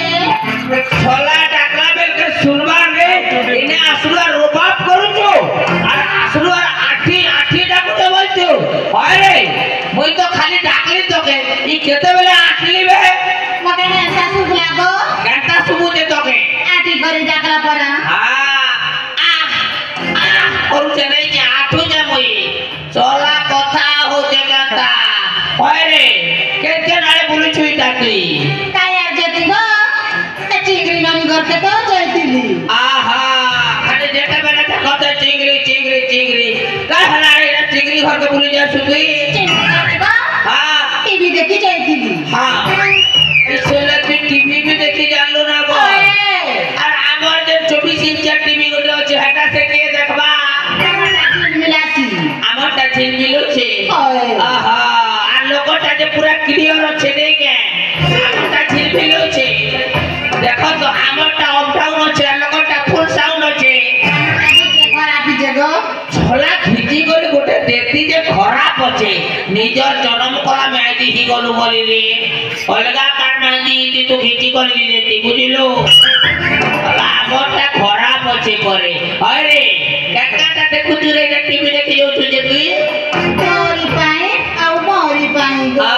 छोला डाकला bell के सुनवा ने इने असुरा रोबाप करूचो और असुरा आठी आठी डाकते बोलचो अरे मुई तो खाली डाकली तोके ई केते बेले आठली बे मके ऐसा सुख लागो घंटा सुबुते तोके आठी करे डाकला परा करूचे नहीं के आठू जे मुई छोला कथा होचे कांता अरे केते नाळे बोलुछु ई डाकली कायर जेती गो चिंगरी नमी करके तो जाईतिली आहा खाली जेटा बेला कहते चिंगरी चिंगरी चिंगरी का हलारे रे चिंगरी घर के बोली जा सुई चिंगरी बा हां टीवी देखी जाईतिली हां इसले की टीवी भी देखी जानलो ना गो और हमर जे 24 इंच टीवी गोटे अछि हटा से के देखबा मिलासी हमरटा झिल मिलो छे आहा आ लोकटा जे पूरा क्लियर अछि नहीं के हमरटा झिल मिलो छे देखो तो हमरटा अप डाउन अछि आ लोकटा फुल साउंड अछि खराब जगो छोला खिची कर गोटे देती जे खराब अछि निजर जन्म कला मेहदी ही गलु बोली रे अलगा कार मेहदी ती तो खिची कर दी देती बुझिलो हमरटा खराब अछि करे अरे काकाटा देखु रे टीवी देखि जाउ छु जे तू मोरी पाए आ मोरी पाए गो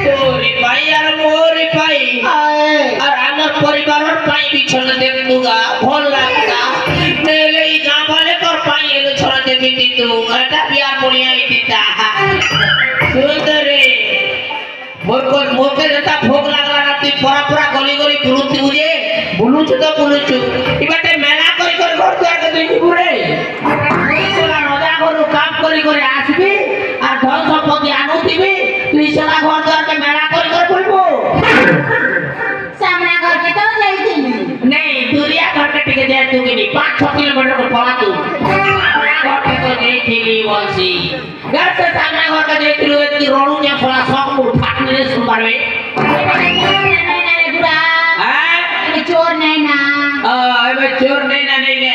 तोरी पाई और मोरी पाई और हमर परिवारर पाई बिछन देख दूगा भल लागता मेले ई गांव वाले कर पाई एलो छोरा देखि दी तू एटा बियाह बुढ़िया ई दीता सुंदरे मोके जता भोग लागला ना तू पूरा पूरा गली गली बुलुती बुझे बुलुछु तो बुलुछु ई बाटे मेला करी कर घर द्वार के देखि बुरे सोला नजा करू काम करी करे आसबी और धन संपत्ति आनुतिबी तू सोला घर द्वार के मेला करी कर बोलबो सामना करके तो जाईतिली नहीं दूरिया घर के टिके दे तू कि 5-6 किलोमीटर को पड़ा तू घर के तो गई थी वंशी घर से सामने घर के देख लो कि रोडू ने थोड़ा शौक मुड़ फाटने रे सुन बारे चोर नहीं ना अबे चोर नहीं ना नहीं के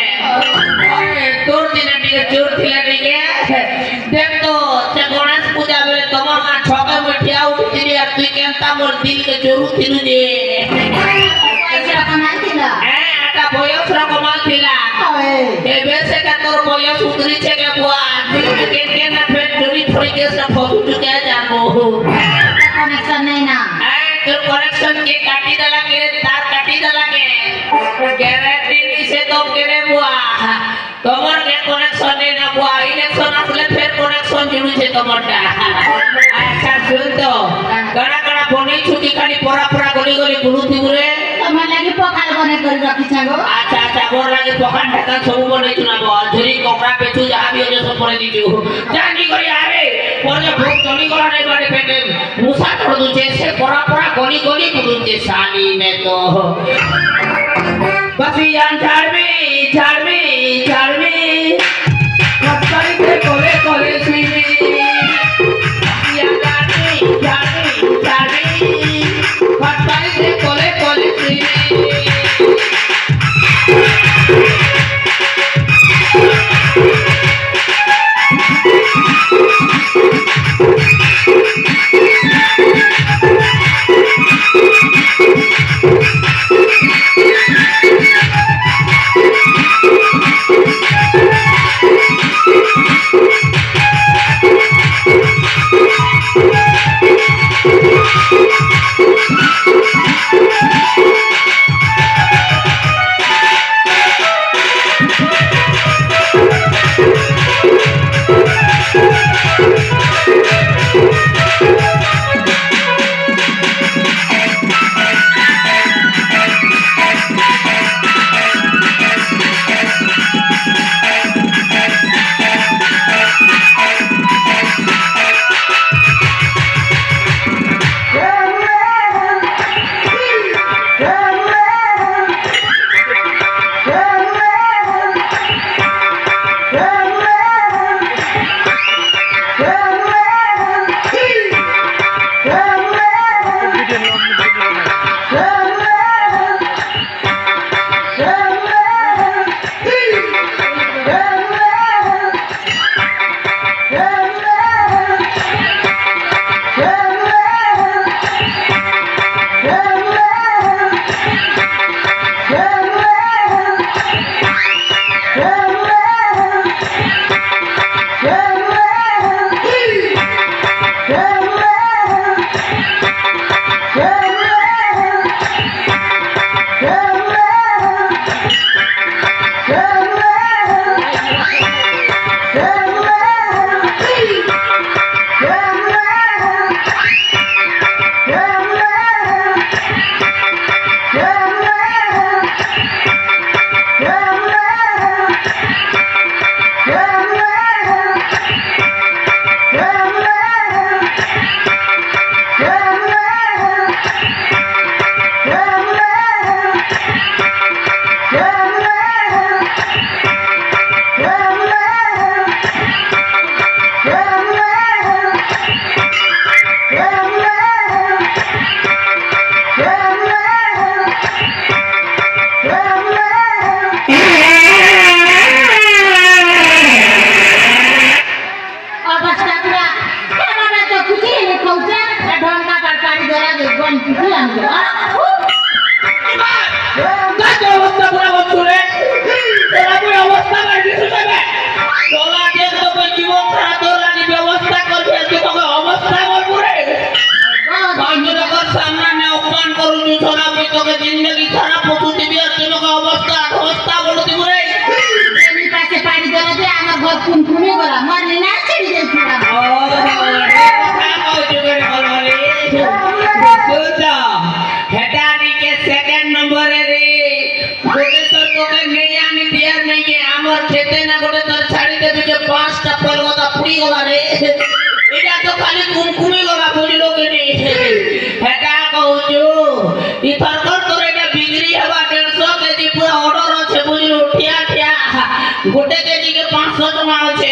अरे तोर दिन टिके चोर थिला नहीं के देख तो से गणेश पूजा बेले तमर ना छके मठिया उठिली आ तू केनता मोर दिल के चोरू थिलु जे पैसा कमाइतिला आटा बयस रा कमाल थिला ए बेसे का तोर बयस उतरी छे के बुआ दिल के के ना फेर चोरी थोड़ी के सब फोटो चुके जानो कनेक्शन नहीं ना तो कनेक्शन के काटी दला के तार काटी दला के गारंटी नहीं से तो केरे बुआ तमर के कनेक्शन नहीं ना बुआ इलेक्शन असले फेर कनेक्शन जुड़ी छे तमरटा अच्छा सुन तो गड़ा गड़ा बने छुटी खाली परा परा गली गली बुलुती बुरे तमर लागि पकाल बने कर रखी छगो अच्छा अच्छा बोर लागि पकान ढका सब बने चुना बल झुरी कपड़ा पेचू जहां भी हो सब बने दीजू जानी करी आरे परे भूख चली गला नहीं बाटे पेटे मुसा छोड़ दूचे से परा परा गली गली बुलुते साली में तो बस यान झाड़ में कटकरी के कोले कोले सुई में यान झाड़ में कटकरी के कोले कोले सुई में পানি পিটি আনবে কাজ অবস্থা পুরা বছরে তোরা পুরো অবস্থা বাড়ি শুনবে তোলা যে তোকে জীবন ছাড়া তোলা নি ব্যবস্থা করবে তুই তোকে অবস্থা বলবো রে বান্ধবীর সামনে অপমান করুনি সোনা তুই তোকে জিন্দগি খারাপ পশু দিবি আর তুই তোকে অবস্থা বলে দিব রে এমনি পাশে পানি দেওয়া দিয়ে আমার ঘর কুমকুমে গলা মরলে না ছেড়ে দিয়েছিলাম সেকেন্ড নম্বরে রে গোটে তোর তোকে নেই আনি দিয়ার নেই আমার খেতে না গোটে তোর ছাড়িতে দিকে 5টা পলগতা পুড়ি গলা রে এটা তো খালি কুমকুমি গলা বুঝলো কি নে হেটা কହୁଛୁ ইথরকর তোর এটা বিক্রি হবা 150 কেজি পুরা অর্ডার আছে বুঝলো ঠিয়া ঠিয়া গোটে কেজি के 500 টাকা আছে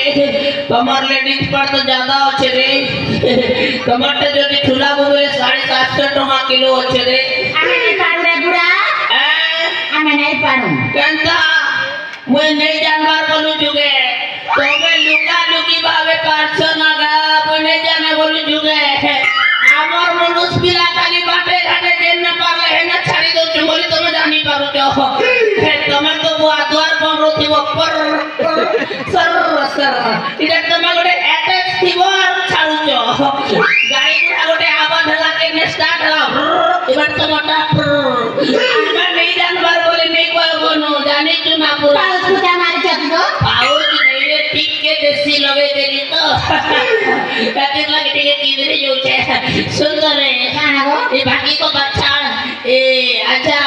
তোমার লেডিস पर तो ज्यादा আছে রে টমেটো যদি ঠুলা বলে 750 টাকা কিলো আছে রে আমি নাই পারু রে বুড়া আমি নাই পারু কেনতা মই নেই জানবার বলু যুগে তবে লুকা লুকি ভাবে 500 টাকা মই নেই জানে বলু যুগে আমার মনুষ পিলা খালি বাটে ঘাটে যেন না পারলে হেনা ছাড়ি দো চুমলি তুমি জানি পারো তো হে তোমার তো বুয়া দুয়ার বন রথিব পর সর সর এটা তোমার গোটে অ্যাটাচ থিব আর ছাড়ুছ গাড়ি গুড়া গোটে আবাদ হলা কেনে স্টার্ট হলা এবার তোমারটা আমরা নেই জানবার বলে নেই কইবনো জানি তু না পুরা পাউস কুটা মারি চাপি গো পাউস নেই রে ঠিক কে দেশি লগে দেলি তো কাতে লাগে ঠিক কিদরে যাচ্ছে সুন্দর রে কানা গো এই বাকি को বাচ্চা এ আচ্ছা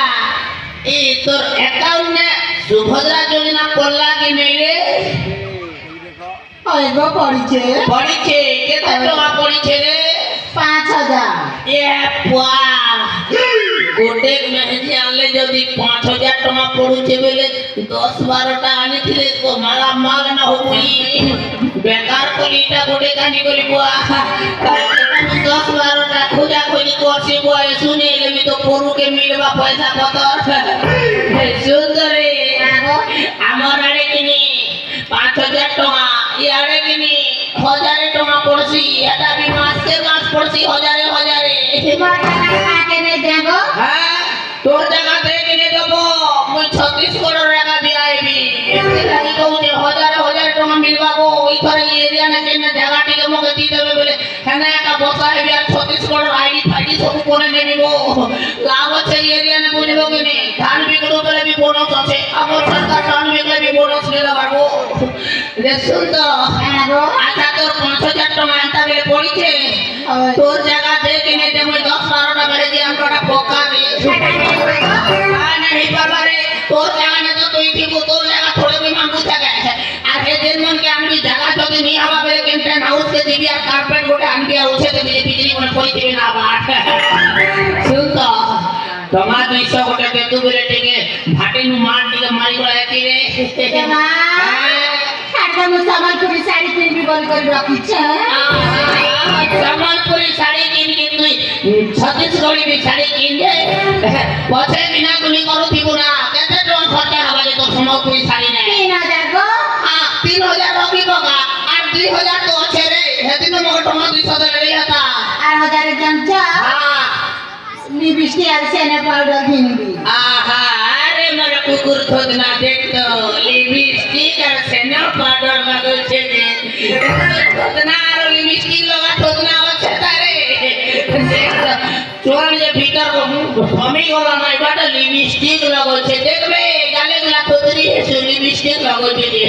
এই তোর অ্যাকাউন্টে সুভদ্রা যোজনা পড়লা কি নেই রে ওই গো পড়িছে পড়িছে কেতে টাকা পড়িছে রে 5000 এ পুয়া গোটে মেহেজি আনলে যদি 5000 টাকা পড়ুছে বলে 10-12টা আনিছিলে তো মালা মাল না হবি বেকার কলিটা গোটে কানি করি বুয়া 10-12টা খোঁজা খোঁজি করছি বুয়া শুনে এলেমি তো পড়ুকে মিলবা পয়সা পতর সুন্দরে আমার আড়ে কিনি 5000 টাকা ইয়ারে কিনি 1000 টাকা পড়ছি এটা বি মাসকে মাস পড়ছি হাজারে তোমার টাকা কাকে নে দেবো হ্যাঁ তোর জায়গা থেকে কিনে দেবো মই 36 করোড় টাকা দিয়ে আইবি এতে লাগি কইতে হাজারে টাকা মিলবাবো ওই ধরে এরিয়া না কেন জায়গা থেকে মকে দিয়ে দেবে বলে খানা একটা বসা আইবি আর 36 করোড় আইডি ফাইডি সব কোনে নে নিব লাভ আছে এরিয়া না বুঝলো কি নে ধান বিক্রি করে বি বোনাস আছে আমার সরকার ধান বিক্রি বি বোনাস নিতে পারবো রে সুন্দর কানা গো আচ্ছা তোর 5000 টাকা আনতা বলে পড়িছে তোর জায়গা থেকে কিনে দে মই 10-12টা বেড়ে দিয়ে আমরা পোকা রে नहीं बाबा रे तो जगह ने तो तुई थी वो तो जगह थोड़े भी मांगू सके আর এদের মন কে আমি জায়গা যদি নি হবা বলে কেন্টেন হাউস কে দিবি আর কার্পেট গোটে আনবি আর উঠে দেবি বিজলি মনে পড়ি দিবি না বাট শুন তো তোমা 200 গোটে দে তু বলে টিকে ভাটি নু মার টিকে মারি গলা এতি রে মা একদম সম্বলপুরি শাড়ি কিনবি বল করে রাখিছ সম্বলপুরি শাড়ি কিন কি তুই ছত্তিশগড়ি বি শাড়ি কিন দে পছে বিনা গুলি করু থিবু না কেতে টাকা খরচা হবা যে তো সম্বলপুরি শাড়ি নাই 3000 গো 3000 রবি বগা আর 2000 তো আছে রে হেদিন মগে টাকা 200 দেলে রেতা আর 1000 জামচা হ্যাঁ লিপস্টিক আর সেনা পাউডার কিনবি আহা আরে মরে কুকুর থোদনা দেখ তো লিপস্টিক আর সেনা পাউডার লাগাইছে যে থোদনা আর লিপস্টিক লাগা থোদনা আছে তারে দেখ চোর যে ভিতর ভমি গলা নাই বাটা লিপস্টিক লাগাইছে দেখবে গালে গলা থোদরি এসে লিপস্টিক লাগাইছে যে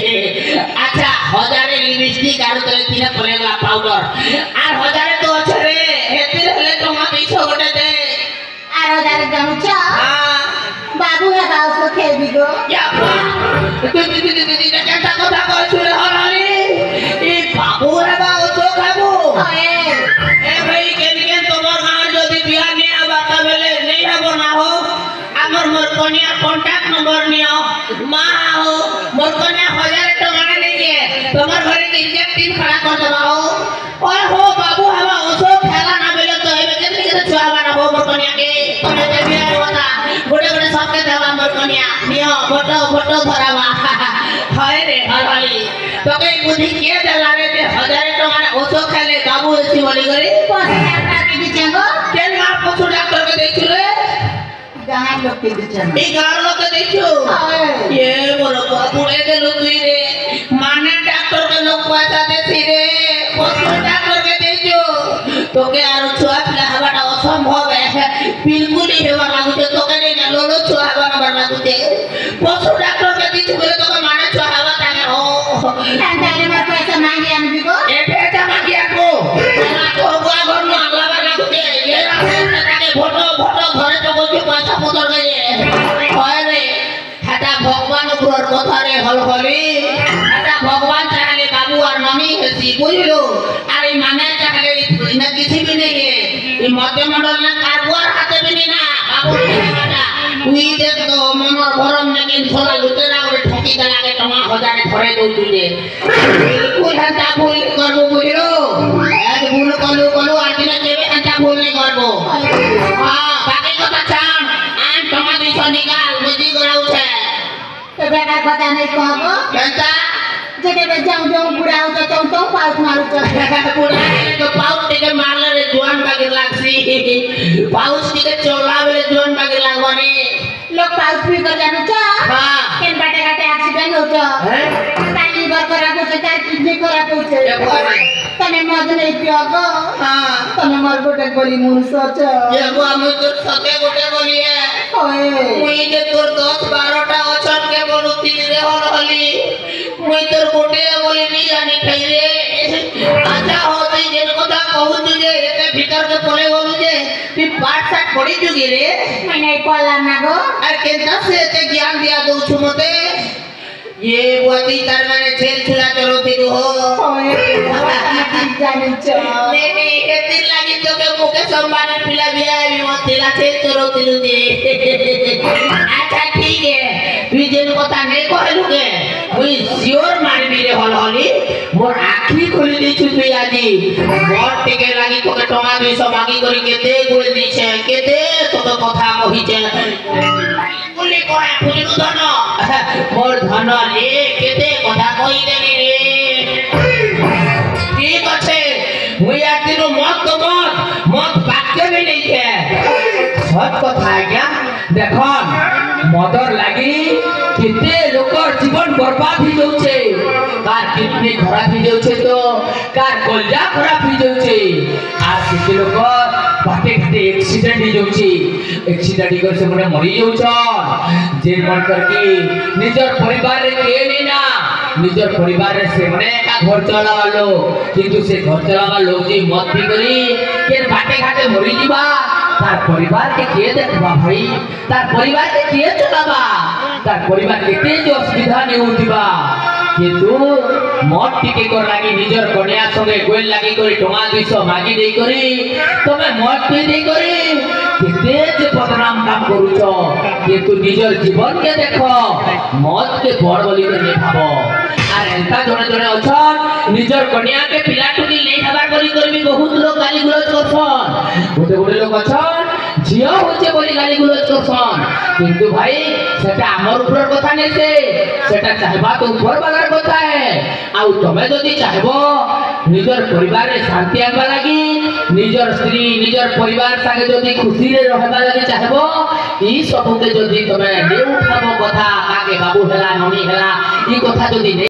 আচ্ছা 1000 লিপস্টিক আর তোরে তিনা পড়েগলা পাউডার আর 1000 তো আছে রে হেতে হলে তোমা 200 গোটে দে আর 1000 জামচা হ্যাঁ বাবু হে বাউস খেলবি গো কেটা কথা কইছিল হরানি এই বাবু রে বাবু তো খাবো এ ভাই কেন কেন তোমার গাঁর যদি বিয়া নিয়ে বাতা বেলে নেই হব না হো আমার মোর কনিয়া কন্টাক্ট নম্বর নিও মা হো মোর কনিয়া 1000 টাকা নেই গে তোমার ঘরে তিনটে তিন খড়া কর দেবা হো ওই হো বাবু হাবা ওসব খেলা না বেলে তো এবে কেন কেন ছুয়া বানা হো মোর কনিয়া কে তুমি যে বিয়া কথা গোটে গোটে সবকে দেবা মোর কনিয়া নিও ফটো ধরাবা হয় রে হরালি তোকে বুদ্ধি কে দেলা রে 1000 টাকা ওসব খেলে বাবু এসি বলি করে 5000 টাকা দিছে গো কেন আর পশু ডাক্তার লোককে দিচ্ছেন এই গাঁর লোকে দেখছো এ বড় পুড়ে গেল তুই রে মানে ডাক্তারকে লোক পয়সা দেছি রে পশু ডাক্তারকে দেখছো তোকে আর ছুয়া পিলা হওয়াটা অসম্ভব বিলকুলই হেবার লাগুছে তোকে নেই না লোলো ছুয়া হবার লাগুছে পশু ডাক্তারকে দিচ্ছি বলে তোকে মানে ছুয়া হওয়া থাকে ও তাহলে আমার পয়সা মাগি আমি দিব এ বেটা মাগি আনবো তোর গোয়া ঘর নু আল্লাহ লাগুছে এ রাস্তাটাকে ভোটো ভোটো ঘরে তো বলছি পয়সা পতর গেছে হয় রে এটা ভগবান উপর কথা রে হল হলি এটা ভগবান চাইলে বাবু আর মামি হেসি বুঝলো আর এই মামে চাইলে না কিছু भी नहीं है ये मध्य मंडल में कारवार हाथे भी नहीं ना बाबू बेटा তুই দেখ তো মনর ভরম নাকি ছোলা লুটেরা করে ঠকি দেলাকে তোমা হজারে ধরে দউ তুই বিলকুল হাতা ভুল করব বুঝলো এক ভুল কলু আর দিনে দেবে হাতা ভুল नहीं করব हां বাকি কথা চান আন তোমা দিছ নিকাল বুঝি গরাউছে তো বেটা কথা নাই কহব বেটা যেতে যাও যাও বুড়া হতে তো পাউস মারু পুরা তো পাউস থেকে মারলে রে জোয়ান বাগে লাগছি পাউস থেকে চলা বেলে জোয়ান বাগে লাগবানি লোক পাউস পি করে জানো তো হ্যাঁ কেন বাটে ঘাটে অ্যাক্সিডেন্ট হতো হ্যাঁ তার লিভার খারাপ হচ্ছে তার কিডনি খারাপ হচ্ছে তুমি মদ নেই পিও গো হ্যাঁ তুমি মোর গোটে গলি মুরস আছে এগো আমি তোর সাথে গোটে বলিয়ে ওই মুই যে তোর 10-12টা অচন কে বলু তিন রে হল হলি মুই তোর গোটে বলি নি জানি খাই রে আচ্ছা হতে যে কথা কহু যে এতে ভিতর কে পড়ে বলু যে তুই পাঠ সাঠ পড়ি জুগি রে মানে পড়লাম না গো আর কেনটা সে এতে জ্ঞান দিয়া দউছু মতে ये बुआती तार मैंने छेल छुला चलो थी हो ওই জানিছ नहीं ये दिन लगी तो के मुके सम्मान पिला बिया भी मत दिला छेल चलो तिलु दे अच्छा ठीक है তুই যেন কথা নেই কইলু কে মুই সিওর মারবি রে হল হলি মোর আখি খুলি দিছু তুই আজি মোর টিকে লাগি তোকে টমা 200 মাগি করি কেতে গুলে দিছে কেতে তোকে কথা কহিছে বলি কয় পুরি ধন মোর ধন রে কেতে কথা কই দেনি রে ঠিক আছে মুই একদিন মত বাক্য भी नहीं है সৎ কথা আজ্ঞা দেখুন মদর লাগি কেতে লোকর জীবন বরবাদ হই যাচ্ছে কার কিডনি খারাপ হই যাচ্ছে তো কার কলজা খারাপ হই যাচ্ছে আর কেতে লোক বাটে ঘাটে एक्सीडेंट হই যাচ্ছে एक्सीडेंट করে সে মনে মরি যাচ্ছন যে মন কর কি নিজর পরিবার রে কে নেই না নিজর পরিবার রে সে মনে একা ঘর চলাবা লোক কিন্তু সে ঘর চলাবা লোক যে মত পি করি কে বাটে ঘাটে মরি দিবা তার পরিবার কে কে দেখবা ভাই তার পরিবার কে কে চলাবা তার পরিবার কে কে যে অসুবিধা নেই উঠিবা কিন্তু মত টিকে কর লাগি নিজর কন্যা সঙ্গে গোল লাগি করি টমা 200 মাগি দেই করি তুমি মত পি দেই করি কেতে যে বদনাম কাম করুছ কিন্তু নিজর জীবন কে দেখো মত কে বড় বলি করে ভাবো আর এন্তা জনে জনে অছন নিজর কন্যা কে পিলাটুকি নেই হবার বলি করবি বহুত লোক গালি গুলোজ করছন গোটে লোক অছন ঝিও হচ্ছে বলি গালি গুলোজ করছন কিন্তু ভাই সেটা আমার উপর কথা নেই সেটা চাহবা তো উপর বালার কথা আউ তুমি যদি চাহবো নিজর পরিবারে শান্তি আনবা লাগি নিজর স্ত্রী নিজর পরিবার সাথে যদি খুশি রে রহবা লাগি চাহবো এই সবকে যদি তুমি নে উঠাবো কথা কাকে বাবু হেলা ননি হেলা এই কথা যদি